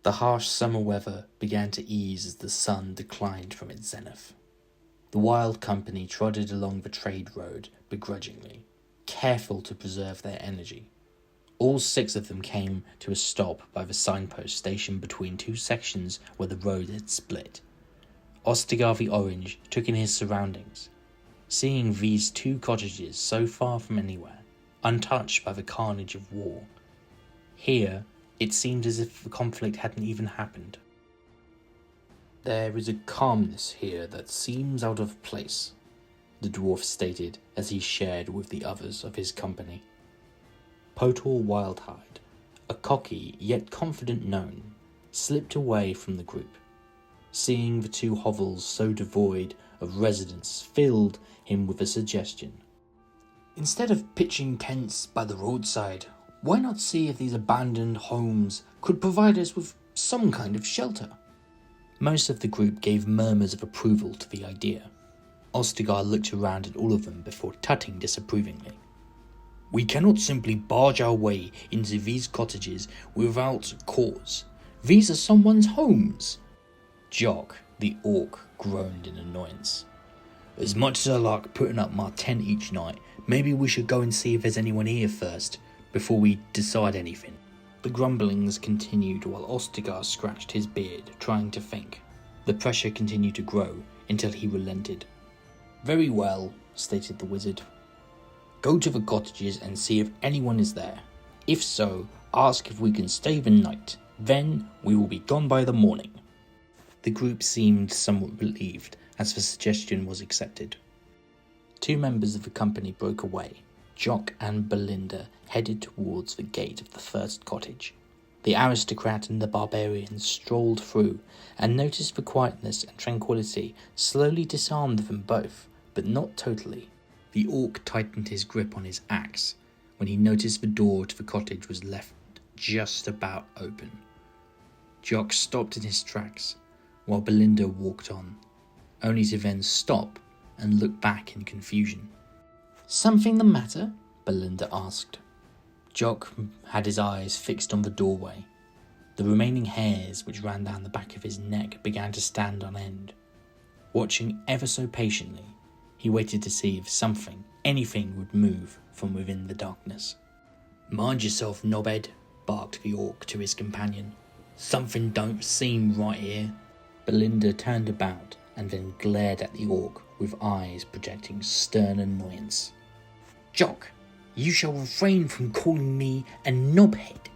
The harsh summer weather began to ease as the sun declined from its zenith. The wild company trotted along the trade road begrudgingly, careful to preserve their energy. All 6 of them came to a stop by the signpost stationed between 2 sections where the road had split. Ostagar the Orange took in his surroundings, seeing these 2 cottages so far from anywhere, untouched by the carnage of war. Here, it seemed as if the conflict hadn't even happened. "There is a calmness here that seems out of place," the dwarf stated as he shared with the others of his company. Potor Wildhide, a cocky yet confident gnome, slipped away from the group. Seeing the 2 hovels so devoid of residents filled him with a suggestion. "Instead of pitching tents by the roadside, why not see if these abandoned homes could provide us with some kind of shelter?" Most of the group gave murmurs of approval to the idea. Ostagar looked around at all of them before tutting disapprovingly. "We cannot simply barge our way into these cottages without cause. These are someone's homes." Jock, the orc, groaned in annoyance. "As much as I like putting up my tent each night, maybe we should go and see if there's anyone here first, before we decide anything." The grumblings continued while Ostagar scratched his beard, trying to think. The pressure continued to grow until he relented. "Very well," stated the wizard. "Go to the cottages and see if anyone is there. If so, ask if we can stay the night. Then we will be gone by the morning." The group seemed somewhat relieved as the suggestion was accepted. 2 members of the company broke away. Jock and Belinda headed towards the gate of the first cottage. The aristocrat and the barbarian strolled through and noticed the quietness and tranquility slowly disarmed them both, but not totally. The orc tightened his grip on his axe when he noticed the door to the cottage was left just about open. Jock stopped in his tracks, while Belinda walked on, only to then stop and look back in confusion. "Something the matter?" Belinda asked. Jock had his eyes fixed on the doorway. The remaining hairs which ran down the back of his neck began to stand on end. Watching ever so patiently, he waited to see if something, anything, would move from within the darkness. "Mind yourself, knobhead," barked the orc to his companion. "Something don't seem right here." Belinda turned about and then glared at the orc with eyes projecting stern annoyance. "Jock, you shall refrain from calling me a knobhead."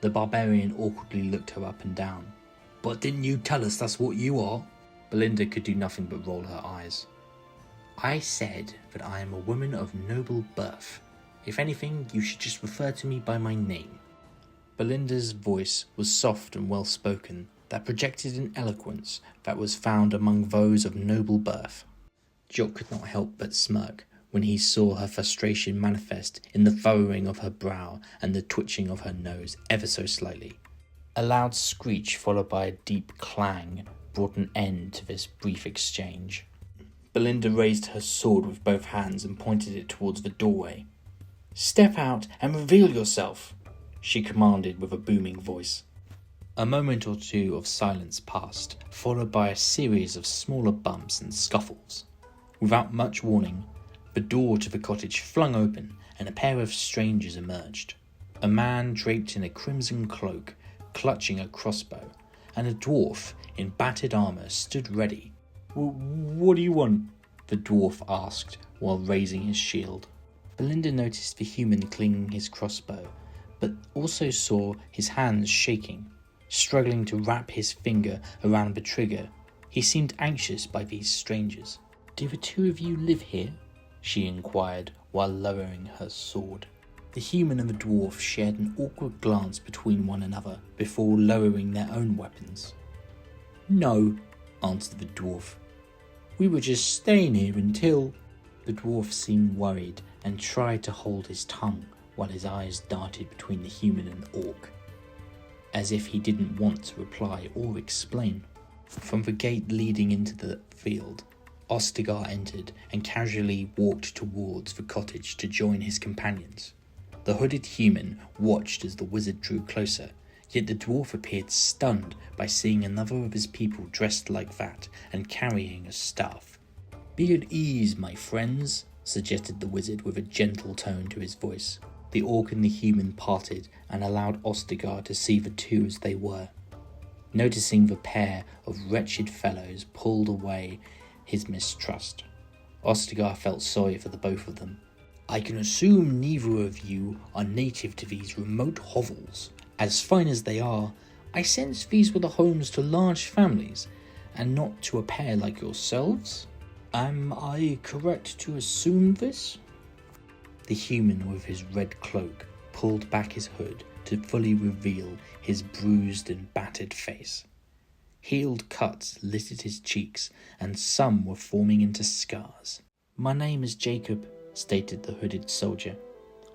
The barbarian awkwardly looked her up and down. "But didn't you tell us that's what you are?" Belinda could do nothing but roll her eyes. "I said that I am a woman of noble birth. If anything, you should just refer to me by my name." Belinda's voice was soft and well-spoken, that projected an eloquence that was found among those of noble birth. Jock could not help but smirk when he saw her frustration manifest in the furrowing of her brow and the twitching of her nose ever so slightly. A loud screech followed by a deep clang brought an end to this brief exchange. Belinda raised her sword with both hands and pointed it towards the doorway. "Step out and reveal yourself," she commanded with a booming voice. A moment or 2 of silence passed, followed by a series of smaller bumps and scuffles. Without much warning, the door to the cottage flung open and a pair of strangers emerged. A man draped in a crimson cloak, clutching a crossbow, and a dwarf in battered armour stood ready. What do you want?" the dwarf asked while raising his shield. Belinda noticed the human clinging his crossbow, but also saw his hands shaking, struggling to wrap his finger around the trigger. He seemed anxious by these strangers. "Do the 2 of you live here?" she inquired while lowering her sword. The human and the dwarf shared an awkward glance between one another before lowering their own weapons. "No," answered the dwarf. "We were just staying here until—" The dwarf seemed worried and tried to hold his tongue while his eyes darted between the human and the orc, as if he didn't want to reply or explain. From the gate leading into the field, Ostagar entered and casually walked towards the cottage to join his companions. The hooded human watched as the wizard drew closer, Yet the dwarf appeared stunned by seeing another of his people dressed like that and carrying a staff. "Be at ease, my friends," suggested the wizard with a gentle tone to his voice. The orc and the human parted and allowed Ostagar to see the two as they were. Noticing the pair of wretched fellows pulled away his mistrust, Ostagar felt sorry for the both of them. "I can assume neither of you are native to these remote hovels. As fine as they are, I sense these were the homes to large families, and not to a pair like yourselves. Am I correct to assume this?" The human with his red cloak pulled back his hood to fully reveal his bruised and battered face. Healed cuts littered his cheeks, and some were forming into scars. "My name is Jacob," stated the hooded soldier.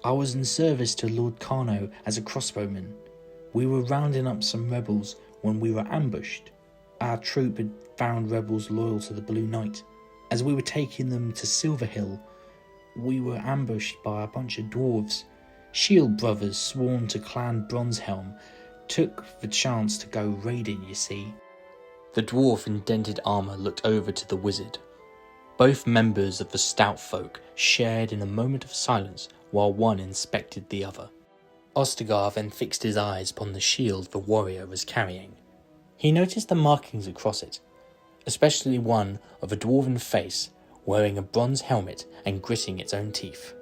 "I was in service to Lord Carno as a crossbowman. We were rounding up some rebels when we were ambushed. Our troop had found rebels loyal to the Blue Knight. As we were taking them to Silverhill, we were ambushed by a bunch of dwarves. Shield brothers sworn to Clan Bronzehelm took the chance to go raiding, you see." The dwarf in dented armour looked over to the wizard. Both members of the stout folk shared in a moment of silence while one inspected the other. Ostagar then fixed his eyes upon the shield the warrior was carrying. He noticed the markings across it, especially one of a dwarven face wearing a bronze helmet and gritting its own teeth.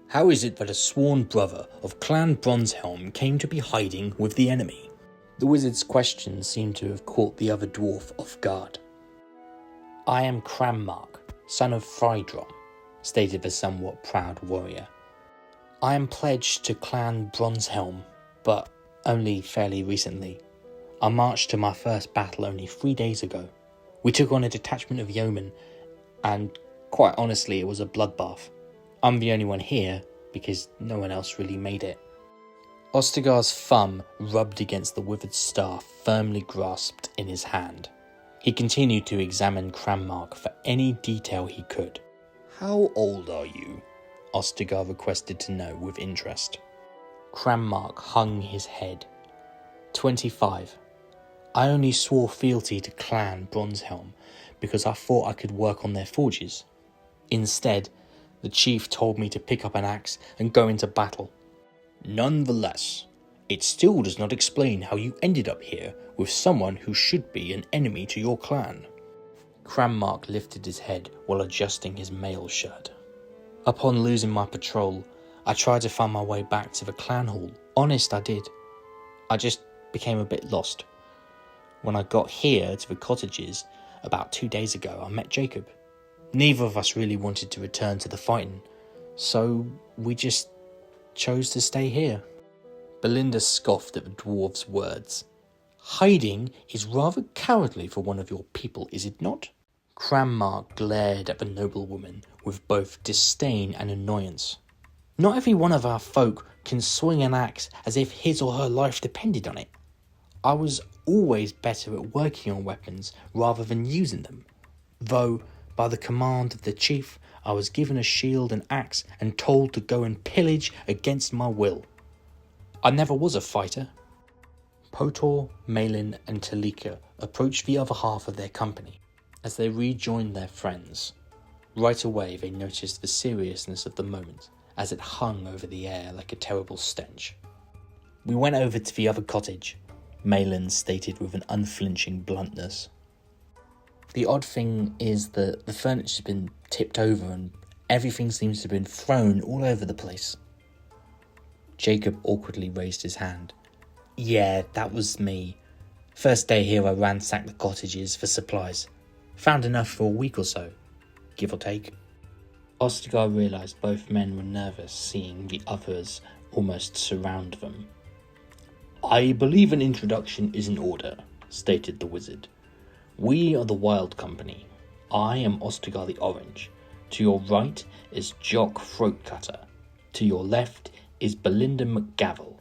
"How is it that a sworn brother of Clan Bronzehelm came to be hiding with the enemy?" The wizard's question seemed to have caught the other dwarf off guard. "I am Crammark, son of Frydrom," stated the somewhat proud warrior. "I am pledged to Clan Bronzehelm, but only fairly recently. I marched to my first battle only 3 days ago. We took on a detachment of yeomen, and quite honestly it was a bloodbath. I'm the only one here because no one else really made it." Ostagar's thumb rubbed against the withered staff firmly grasped in his hand. He continued to examine Crammark for any detail he could. "How old are you?" Ostagar requested to know with interest. Crammark hung his head. 25. I only swore fealty to Clan Bronzehelm because I thought I could work on their forges. Instead, the chief told me to pick up an axe and go into battle. Nonetheless, it still does not explain how you ended up here with someone who should be an enemy to your clan. Crammark lifted his head while adjusting his mail shirt. Upon losing my patrol, I tried to find my way back to the clan hall. Honest, I did. I just became a bit lost. When I got here to the cottages about 2 days ago, I met Jacob. Neither of us really wanted to return to the fighting, so we just chose to stay here. Belinda scoffed at the dwarf's words. Hiding is rather cowardly for one of your people, is it not? Crammark glared at the noblewoman with both disdain and annoyance. Not every one of our folk can swing an axe as if his or her life depended on it. I was always better at working on weapons rather than using them, though by the command of the chief I was given a shield and axe and told to go and pillage against my will. I never was a fighter. Potor, Malin and Talika approached the other half of their company. As they rejoined their friends, right away they noticed the seriousness of the moment as it hung over the air like a terrible stench. We went over to the other cottage, Malin stated with an unflinching bluntness. The odd thing is that the furniture's been tipped over and everything seems to have been thrown all over the place. Jacob awkwardly raised his hand. Yeah, that was me. First day here I ransacked the cottages for supplies. Found enough for a week or so, give or take. Ostagar realised both men were nervous, seeing the others almost surround them. I believe an introduction is in order, stated the wizard. We are the Wild Company. I am Ostagar the Orange. To your right is Jock Throatcutter. To your left is Belinda McGavel.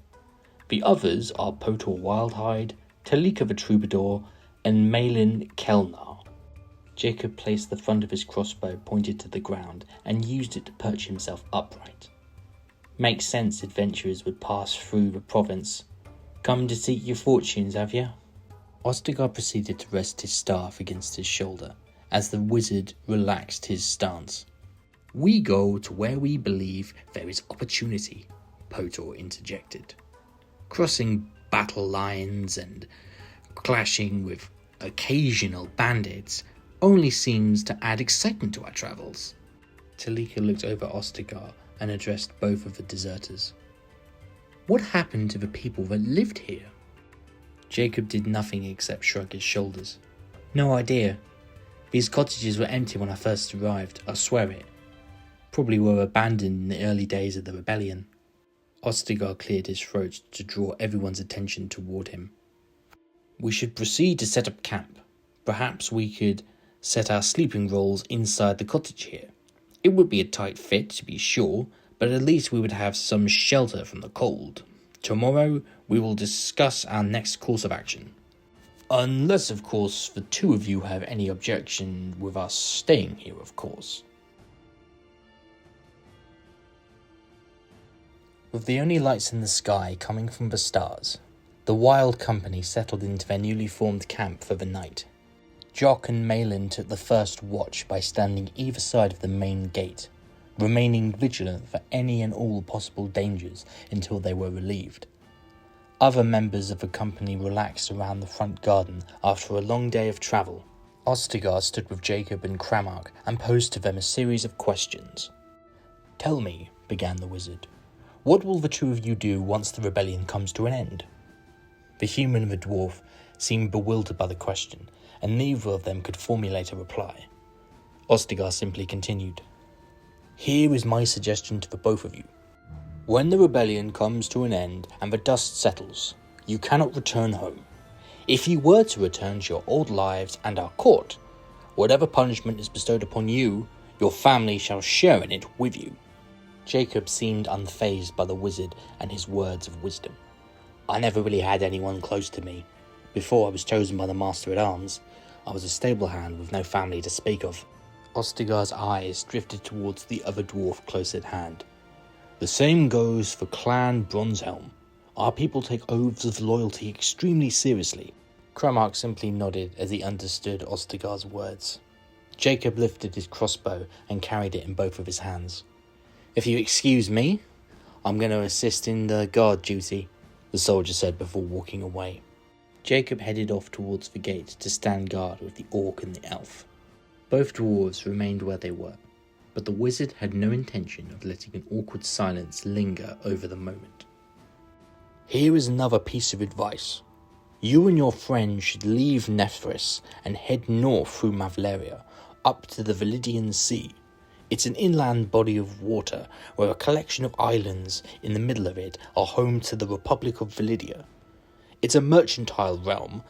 The others are Potor Wildhide, Talika the Troubadour, and Malin Kelnar. Jacob placed the front of his crossbow pointed to the ground and used it to perch himself upright. Makes sense adventurers would pass through the province. Come to seek your fortunes, have you? Ostagar proceeded to rest his staff against his shoulder as the wizard relaxed his stance. We go to where we believe there is opportunity, Potor interjected. Crossing battle lines and clashing with occasional bandits only seems to add excitement to our travels. Talika looked over Ostagar and addressed both of the deserters. What happened to the people that lived here? Jacob did nothing except shrug his shoulders. No idea. These cottages were empty when I first arrived, I swear it. Probably were abandoned in the early days of the rebellion. Ostagar cleared his throat to draw everyone's attention toward him. We should proceed to set up camp. Perhaps we could set our sleeping rolls inside the cottage here. It would be a tight fit, to be sure, but at least we would have some shelter from the cold. Tomorrow we will discuss our next course of action. Unless, of course, the two of you have any objection with us staying here, of course. With the only lights in the sky coming from the stars, the wild company settled into their newly formed camp for the night. Jock and Malin took the first watch by standing either side of the main gate, remaining vigilant for any and all possible dangers until they were relieved. Other members of the company relaxed around the front garden after a long day of travel. Ostagar stood with Jacob and Cramark and posed to them a series of questions. Tell me, began the wizard, what will the two of you do once the rebellion comes to an end? The human and the dwarf seemed bewildered by the question, and neither of them could formulate a reply. Ostagar simply continued. Here is my suggestion to the both of you. When the rebellion comes to an end and the dust settles, you cannot return home. If you were to return to your old lives and our court, whatever punishment is bestowed upon you, your family shall share in it with you. Jacob seemed unfazed by the wizard and his words of wisdom. I never really had anyone close to me. Before I was chosen by the Master-at-Arms, I was a stable hand with no family to speak of. Ostagar's eyes drifted towards the other dwarf close at hand. The same goes for Clan Bronzehelm. Our people take oaths of loyalty extremely seriously. Cramark simply nodded as he understood Ostagar's words. Jacob lifted his crossbow and carried it in both of his hands. If you excuse me, I'm going to assist in the guard duty, the soldier said before walking away. Jacob headed off towards the gate to stand guard with the orc and the elf. Both dwarves remained where they were, but the wizard had no intention of letting an awkward silence linger over the moment. Here is another piece of advice. You and your friend should leave Nephris and head north through Mavleria, up to the Validian Sea. It's an inland body of water where a collection of islands in the middle of it are home to the Republic of Validia. It's a mercantile realm,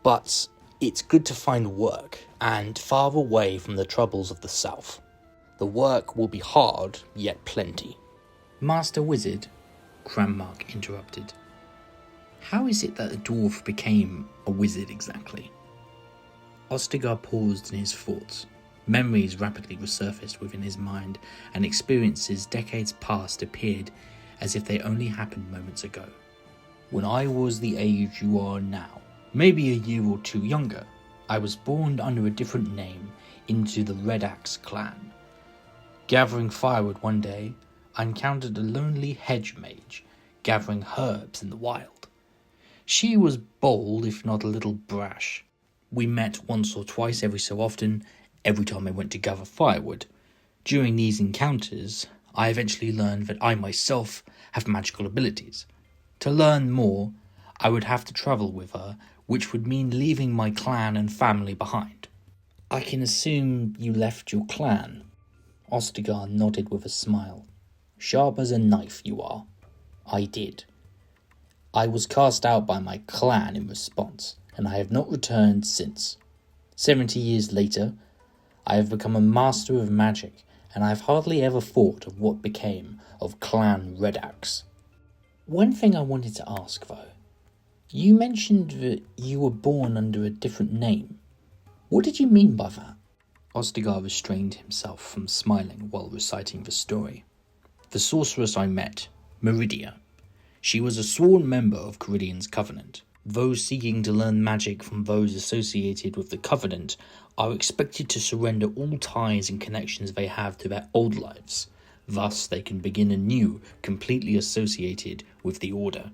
but it's good to find work and far away from the troubles of the south. The work will be hard, yet plenty. Master Wizard, Cramark interrupted. How is it that a dwarf became a wizard exactly? Ostagar paused in his thoughts. Memories rapidly resurfaced within his mind, and experiences decades past appeared as if they only happened moments ago. When I was the age you are now, maybe a year or two younger, I was born under a different name into the Red Axe clan. Gathering firewood one day, I encountered a lonely hedge mage gathering herbs in the wild. She was bold, if not a little brash. We met once or twice every so often, every time I went to gather firewood. During these encounters, I eventually learned that I myself have magical abilities. To learn more, I would have to travel with her, which would mean leaving my clan and family behind. I can assume you left your clan. Ostagar nodded with a smile. Sharp as a knife you are. I did. I was cast out by my clan in response, and I have not returned since. 70 years later, I have become a master of magic, and I have hardly ever thought of what became of Clan Red Axe. One thing I wanted to ask, though. You mentioned that you were born under a different name. What did you mean by that? Ostagar restrained himself from smiling while reciting the story. The sorceress I met, Meridia. She was a sworn member of Caridian's Covenant. Those seeking to learn magic from those associated with the Covenant are expected to surrender all ties and connections they have to their old lives. Thus, they can begin anew, completely associated with the Order.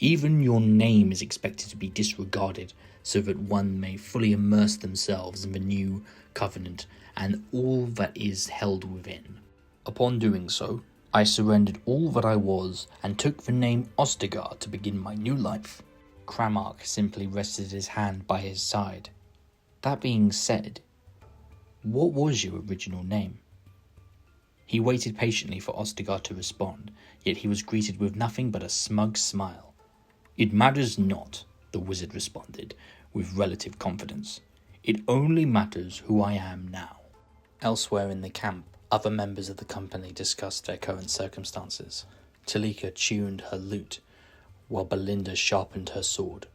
Even your name is expected to be disregarded, so that one may fully immerse themselves in the new Covenant and all that is held within. Upon doing so, I surrendered all that I was and took the name Ostagar to begin my new life. Kramark simply rested his hand by his side. That being said, what was your original name? He waited patiently for Ostagar to respond, yet he was greeted with nothing but a smug smile. It matters not, the wizard responded, with relative confidence. It only matters who I am now. Elsewhere in the camp, other members of the company discussed their current circumstances. Talika tuned her lute, while Belinda sharpened her sword.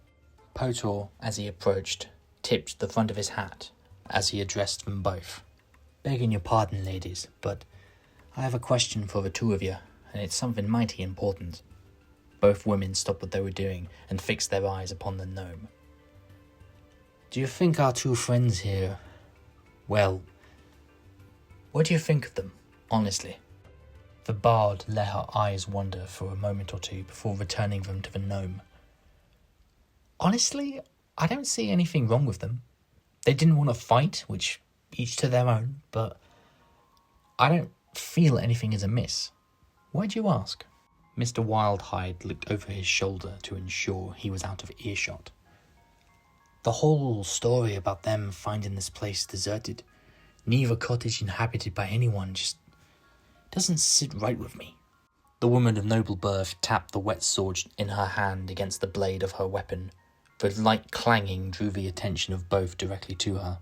Potor, as he approached, tipped the front of his hat as he addressed them both. "Begging your pardon, ladies, but I have a question for the two of you, and it's something mighty important." Both women stopped what they were doing and fixed their eyes upon the gnome. "Do you think our two friends here... well, what do you think of them, honestly?" The bard let her eyes wander for a moment or two before returning them to the gnome. "Honestly, I don't see anything wrong with them. They didn't want to fight, which each to their own, but I don't feel anything is amiss. Why do you ask?" Mr. Wildhide looked over his shoulder to ensure he was out of earshot. "The whole story about them finding this place deserted, neither cottage inhabited by anyone, just doesn't sit right with me." The woman of noble birth tapped the wet sword in her hand against the blade of her weapon. The light clanging drew the attention of both directly to her.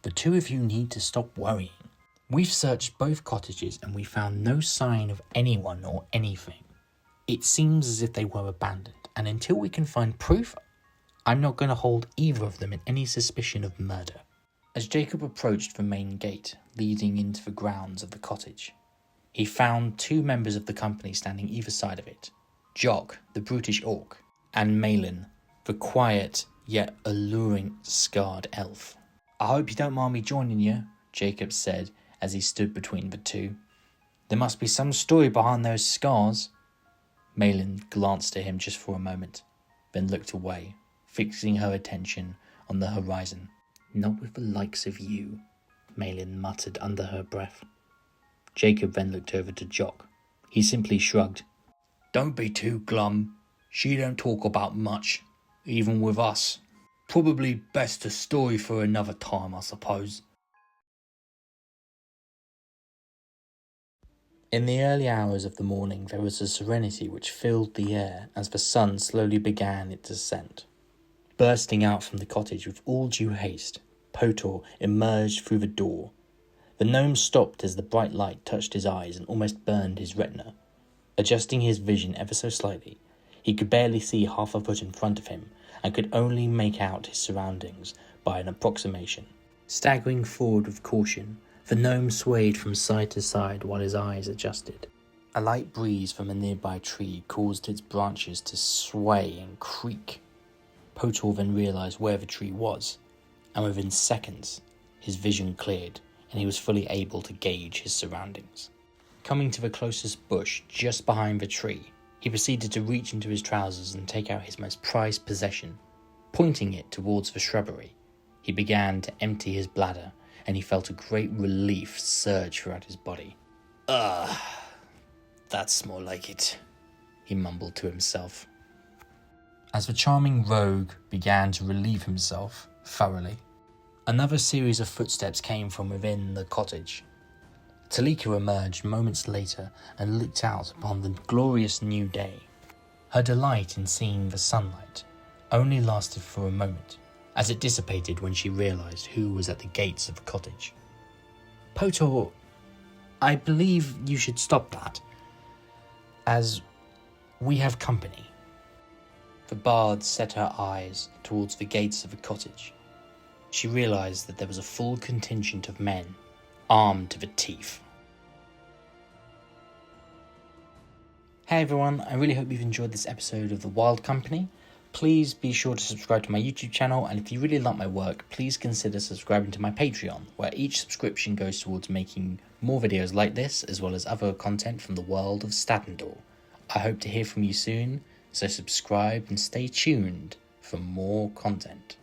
"The two of you need to stop worrying. We've searched both cottages and we found no sign of anyone or anything. It seems as if they were abandoned, and until we can find proof, I'm not going to hold either of them in any suspicion of murder." As Jacob approached the main gate leading into the grounds of the cottage, he found two members of the company standing either side of it: Jock, the brutish orc, and Malin, the quiet yet alluring scarred elf. "I hope you don't mind me joining you," Jacob said as he stood between the two. "There must be some story behind those scars." Malin glanced at him just for a moment, then looked away, fixing her attention on the horizon. "Not with the likes of you," Malin muttered under her breath. Jacob then looked over to Jock. He simply shrugged. "Don't be too glum. She don't talk about much, even with us. Probably best a story for another time, I suppose." In the early hours of the morning there was a serenity which filled the air as the sun slowly began its ascent. Bursting out from the cottage with all due haste, Potor emerged through the door. The gnome stopped as the bright light touched his eyes and almost burned his retina. Adjusting his vision ever so slightly, he could barely see half a foot in front of him and could only make out his surroundings by an approximation. Staggering forward with caution, the gnome swayed from side to side while his eyes adjusted. A light breeze from a nearby tree caused its branches to sway and creak. Potor then realised where the tree was, and within seconds his vision cleared and he was fully able to gauge his surroundings. Coming to the closest bush just behind the tree, he proceeded to reach into his trousers and take out his most prized possession. Pointing it towards the shrubbery, he began to empty his bladder, and he felt a great relief surge throughout his body. That's more like it," he mumbled to himself. As the charming rogue began to relieve himself thoroughly, another series of footsteps came from within the cottage. Talika emerged moments later and looked out upon the glorious new day. Her delight in seeing the sunlight only lasted for a moment, as it dissipated when she realised who was at the gates of the cottage. "Potor, I believe you should stop that, as we have company." The bard set her eyes towards the gates of the cottage. She realised that there was a full contingent of men, armed to the teeth. Hey everyone, I really hope you've enjoyed this episode of The Wild Company. Please be sure to subscribe to my YouTube channel, and if you really like my work, please consider subscribing to my Patreon, where each subscription goes towards making more videos like this, as well as other content from the world of Statendor. I hope to hear from you soon, so subscribe and stay tuned for more content.